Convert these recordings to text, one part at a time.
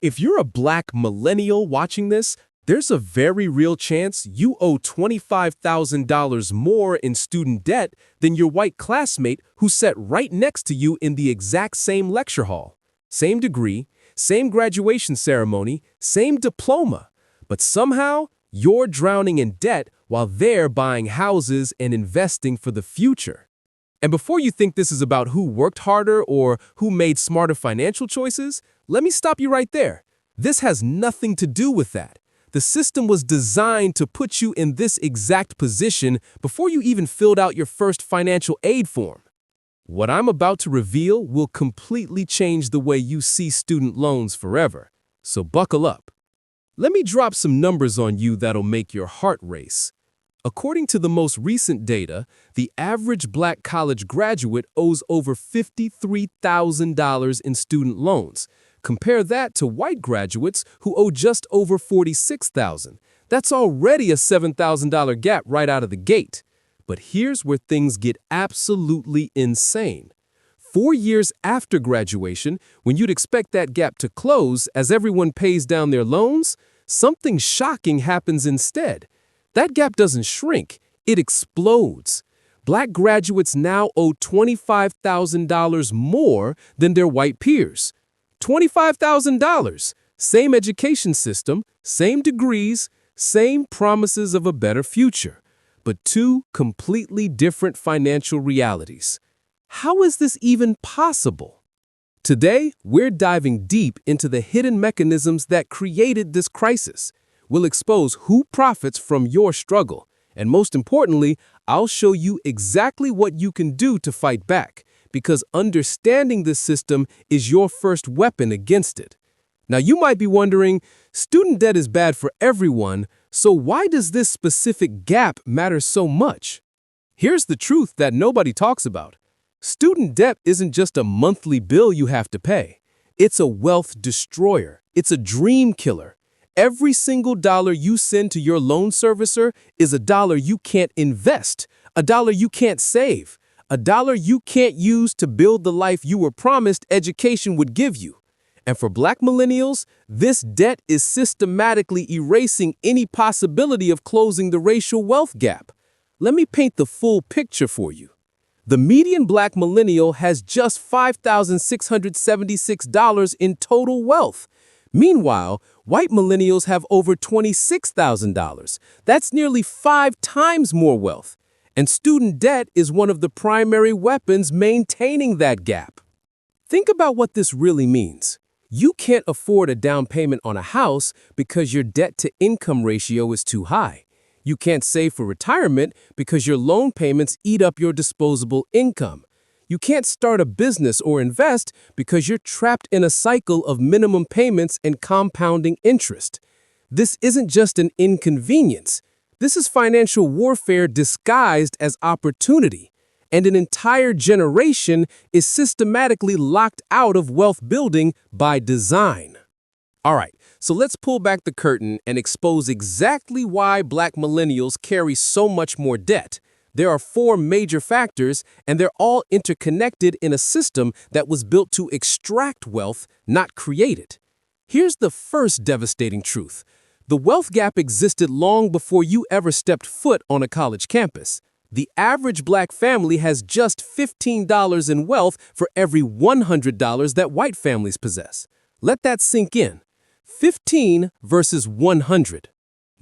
If you're a black millennial watching this, there's a very real chance you owe $25,000 more in student debt than your white classmate who sat right next to you in the exact same lecture hall. Same degree, same graduation ceremony, same diploma. But somehow, you're drowning in debt while they're buying houses and investing for the future. And before you think this is about who worked harder or who made smarter financial choices, let me stop you right there. This has nothing to do with that. The system was designed to put you in this exact position before you even filled out your first financial aid form. What I'm about to reveal will completely change the way you see student loans forever. So buckle up. Let me drop some numbers on you that'll make your heart race. According to the most recent data, the average black college graduate owes over $53,000 in student loans. Compare that to white graduates who owe just over $46,000. That's already a $7,000 gap right out of the gate. But here's where things get absolutely insane. 4 years after graduation, when you'd expect that gap to close as everyone pays down their loans, something shocking happens instead. That gap doesn't shrink, it explodes. Black graduates now owe $25,000 more than their white peers. $25,000, same education system, same degrees, same promises of a better future, but two completely different financial realities. How is this even possible? Today, we're diving deep into the hidden mechanisms that created this crisis. We'll expose who profits from your struggle, and most importantly, I'll show you exactly what you can do to fight back, because understanding this system is your first weapon against it. Now, you might be wondering, student debt is bad for everyone, so why does this specific gap matter so much? Here's the truth that nobody talks about. Student debt isn't just a monthly bill you have to pay. It's a wealth destroyer. It's a dream killer. Every single dollar you send to your loan servicer is a dollar you can't invest, a dollar you can't save, a dollar you can't use to build the life you were promised education would give you. And for black millennials, this debt is systematically erasing any possibility of closing the racial wealth gap. Let me paint the full picture for you. The median black millennial has just $5,676 in total wealth. Meanwhile, white millennials have over $26,000. That's nearly 5 times more wealth. And student debt is one of the primary weapons maintaining that gap. Think about what this really means. You can't afford a down payment on a house because your debt-to-income ratio is too high. You can't save for retirement because your loan payments eat up your disposable income. You can't start a business or invest because you're trapped in a cycle of minimum payments and compounding interest. This isn't just an inconvenience. This is financial warfare disguised as opportunity, and an entire generation is systematically locked out of wealth building by design. All right, so let's pull back the curtain and expose exactly why black millennials carry so much more debt. There are 4 major factors, and they're all interconnected in a system that was built to extract wealth, not create it. Here's the first devastating truth. The wealth gap existed long before you ever stepped foot on a college campus. The average black family has just $15 in wealth for every $100 that white families possess. Let that sink in. 15 versus 100.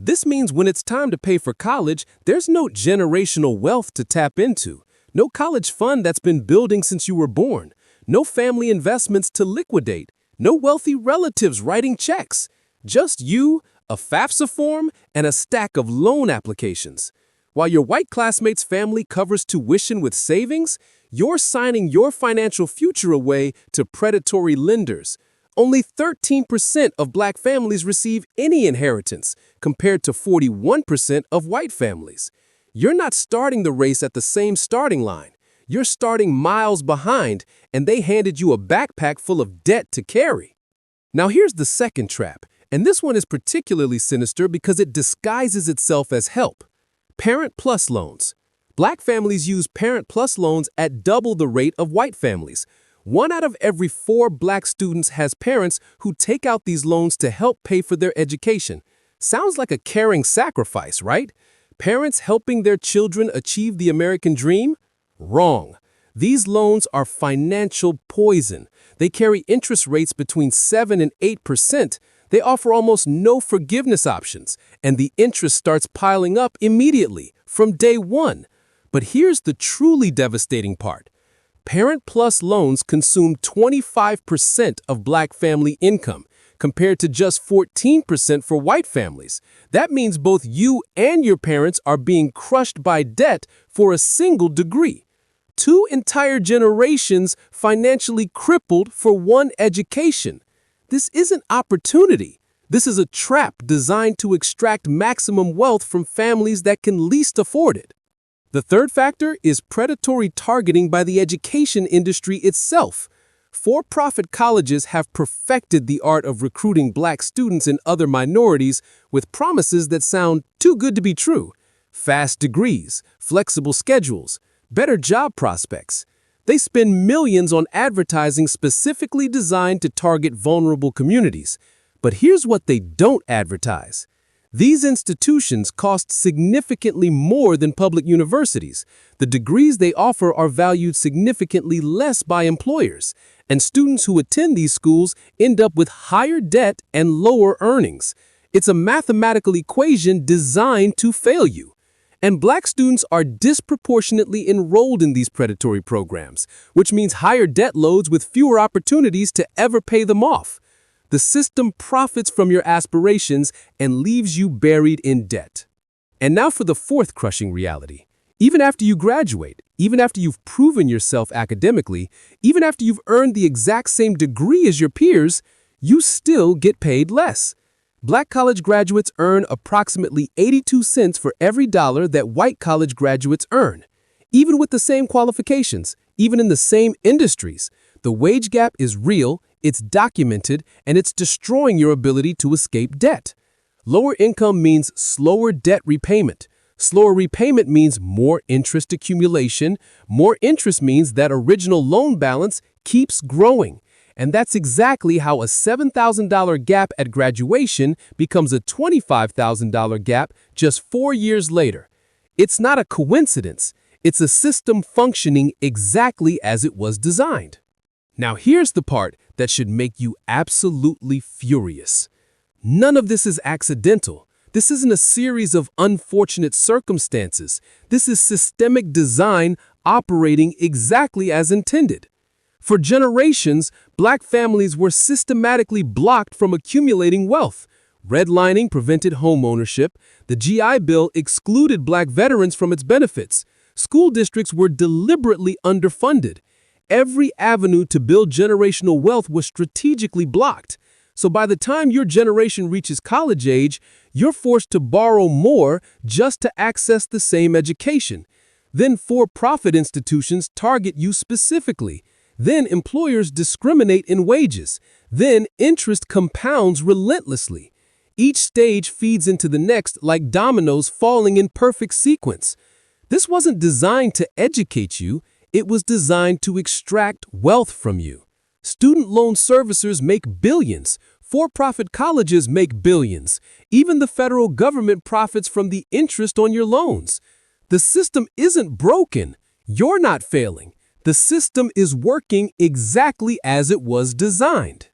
This means when it's time to pay for college, there's no generational wealth to tap into, no college fund that's been building since you were born, no family investments to liquidate, no wealthy relatives writing checks, just you, a FAFSA form, and a stack of loan applications. While your white classmate's family covers tuition with savings, you're signing your financial future away to predatory lenders. Only 13% of black families receive any inheritance, compared to 41% of white families. You're not starting the race at the same starting line. You're starting miles behind, and they handed you a backpack full of debt to carry. Now here's the second trap, and this one is particularly sinister because it disguises itself as help. Parent Plus loans. Black families use Parent Plus loans at double the rate of white families. 1 out of every 4 black students has parents who take out these loans to help pay for their education. Sounds like a caring sacrifice, right? Parents helping their children achieve the American dream? Wrong. These loans are financial poison. They carry interest rates between 7 and 8%. They offer almost no forgiveness options, and the interest starts piling up immediately, from day one. But here's the truly devastating part. Parent Plus loans consume 25% of black family income, compared to just 14% for white families. That means both you and your parents are being crushed by debt for a single degree. 2 entire generations financially crippled for one education. This isn't opportunity. This is a trap designed to extract maximum wealth from families that can least afford it. The third factor is predatory targeting by the education industry itself. For-profit colleges have perfected the art of recruiting black students and other minorities with promises that sound too good to be true. Fast degrees, flexible schedules, better job prospects. They spend millions on advertising specifically designed to target vulnerable communities. But here's what they don't advertise. These institutions cost significantly more than public universities. The degrees they offer are valued significantly less by employers, and students who attend these schools end up with higher debt and lower earnings. It's a mathematical equation designed to fail you. And black students are disproportionately enrolled in these predatory programs, which means higher debt loads with fewer opportunities to ever pay them off. The system profits from your aspirations and leaves you buried in debt. And now for the fourth crushing reality. Even after you graduate, even after you've proven yourself academically, even after you've earned the exact same degree as your peers, you still get paid less. Black college graduates earn approximately 82 cents for every dollar that white college graduates earn. Even with the same qualifications, even in the same industries, the wage gap is real, it's documented, and it's destroying your ability to escape debt. Lower income means slower debt repayment. Slower repayment means more interest accumulation. More interest means that original loan balance keeps growing. And that's exactly how a $7,000 gap at graduation becomes a $25,000 gap just 4 years later. It's not a coincidence. It's a system functioning exactly as it was designed. Now here's the part that should make you absolutely furious. None of this is accidental. This isn't a series of unfortunate circumstances. This is systemic design operating exactly as intended. For generations, black families were systematically blocked from accumulating wealth. Redlining prevented home ownership. The GI Bill excluded black veterans from its benefits. School districts were deliberately underfunded. Every avenue to build generational wealth was strategically blocked. So by the time your generation reaches college age, you're forced to borrow more just to access the same education. Then for-profit institutions target you specifically. Then employers discriminate in wages. Then interest compounds relentlessly. Each stage feeds into the next like dominoes falling in perfect sequence. This wasn't designed to educate you. It was designed to extract wealth from you. Student loan servicers make billions. For-profit colleges make billions. Even the federal government profits from the interest on your loans. The system isn't broken. You're not failing. The system is working exactly as it was designed.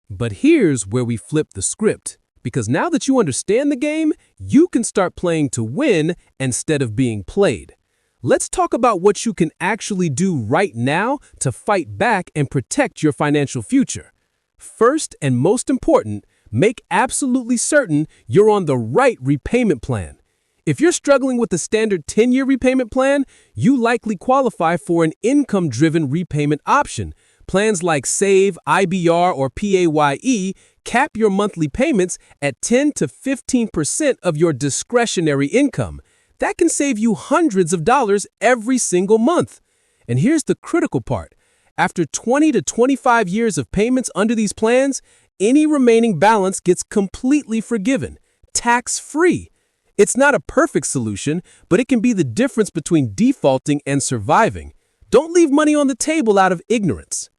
But here's where we flip the script. Because now that you understand the game, you can start playing to win instead of being played. Let's talk about what you can actually do right now to fight back and protect your financial future. First and most important, make absolutely certain you're on the right repayment plan. If you're struggling with the standard 10-year repayment plan, you likely qualify for an income-driven repayment option. Plans like SAVE, IBR, or PAYE cap your monthly payments at 10 to 15% of your discretionary income. That can save you hundreds of dollars every single month. And here's the critical part. After 20 to 25 years of payments under these plans, any remaining balance gets completely forgiven, tax-free. It's not a perfect solution, but it can be the difference between defaulting and surviving. Don't leave money on the table out of ignorance.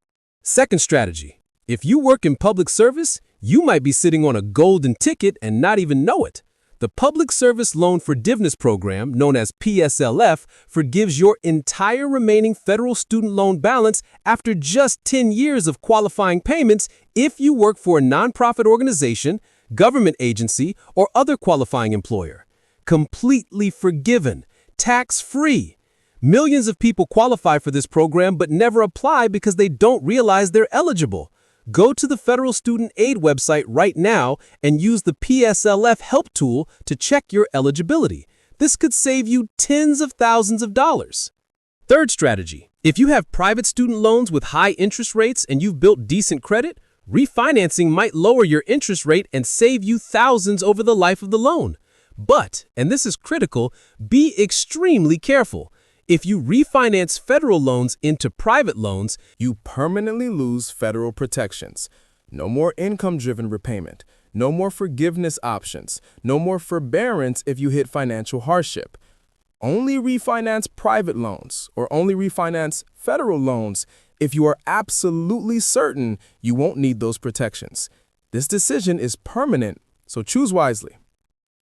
Second strategy. If you work in public service, you might be sitting on a golden ticket and not even know it. The Public Service Loan Forgiveness Program, known as PSLF, forgives your entire remaining federal student loan balance after just 10 years of qualifying payments if you work for a nonprofit organization, government agency, or other qualifying employer. Completely forgiven, tax-free. Millions of people qualify for this program but never apply because they don't realize they're eligible. Go to the Federal Student Aid website right now and use the PSLF Help tool to check your eligibility. This could save you tens of thousands of dollars. Third strategy. If you have private student loans with high interest rates and you've built decent credit, refinancing might lower your interest rate and save you thousands over the life of the loan. But, and this is critical, be extremely careful. If you refinance federal loans into private loans, you permanently lose federal protections. No more income-driven repayment, no more forgiveness options, no more forbearance if you hit financial hardship. Only refinance private loans or only refinance federal loans if you are absolutely certain you won't need those protections. This decision is permanent, so choose wisely.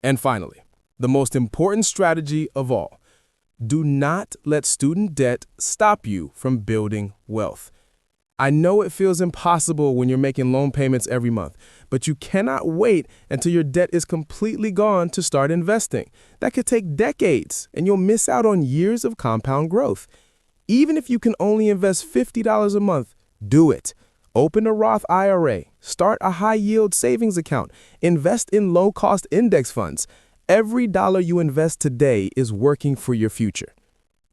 And finally, the most important strategy of all. Do not let student debt stop you from building wealth. I know it feels impossible when you're making loan payments every month, but you cannot wait until your debt is completely gone to start investing. That could take decades, and you'll miss out on years of compound growth. Even if you can only invest $50 a month, do it. Open a Roth IRA, start a high-yield savings account, invest in low-cost index funds. Every dollar you invest today is working for your future.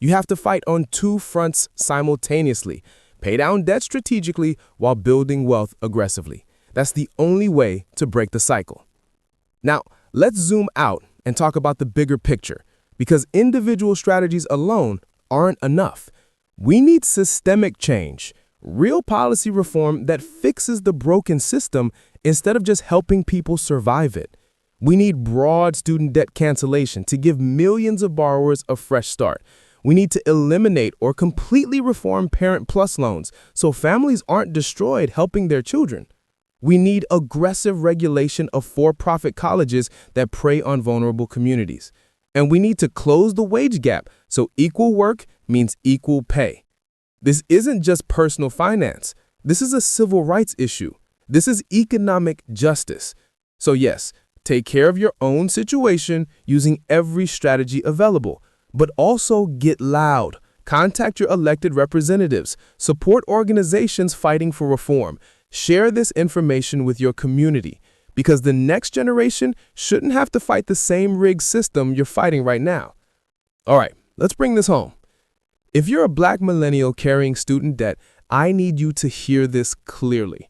You have to fight on two fronts simultaneously. Pay down debt strategically while building wealth aggressively. That's the only way to break the cycle. Now, let's zoom out and talk about the bigger picture, because individual strategies alone aren't enough. We need systemic change, real policy reform that fixes the broken system instead of just helping people survive it. We need broad student debt cancellation to give millions of borrowers a fresh start. We need to eliminate or completely reform Parent Plus loans so families aren't destroyed helping their children. We need aggressive regulation of for-profit colleges that prey on vulnerable communities. And we need to close the wage gap so equal work means equal pay. This isn't just personal finance. This is a civil rights issue. This is economic justice. So yes, take care of your own situation using every strategy available, but also get loud. Contact your elected representatives. Support organizations fighting for reform. Share this information with your community, because the next generation shouldn't have to fight the same rigged system you're fighting right now. All right, let's bring this home. If you're a Black millennial carrying student debt, I need you to hear this clearly.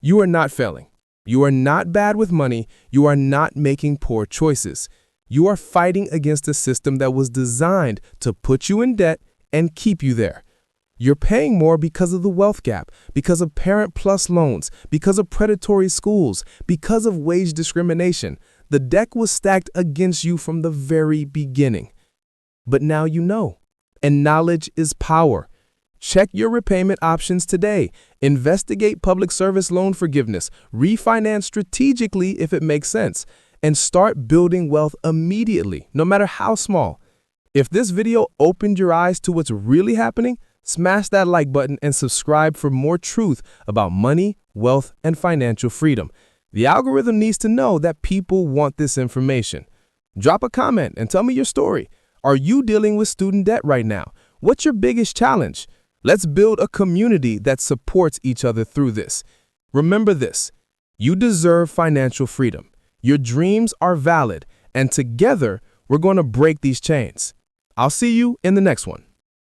You are not failing. You are not bad with money. You are not making poor choices. You are fighting against a system that was designed to put you in debt and keep you there. You're paying more because of the wealth gap, because of Parent Plus loans, because of predatory schools, because of wage discrimination. The deck was stacked against you from the very beginning. But now you know, and knowledge is power. Check your repayment options today. Investigate public service loan forgiveness. Refinance strategically if it makes sense. And start building wealth immediately, no matter how small. If this video opened your eyes to what's really happening, smash that like button and subscribe for more truth about money, wealth, and financial freedom. The algorithm needs to know that people want this information. Drop a comment and tell me your story. Are you dealing with student debt right now? What's your biggest challenge? Let's build a community that supports each other through this. Remember this: you deserve financial freedom. Your dreams are valid, and together we're going to break these chains. I'll see you in the next one.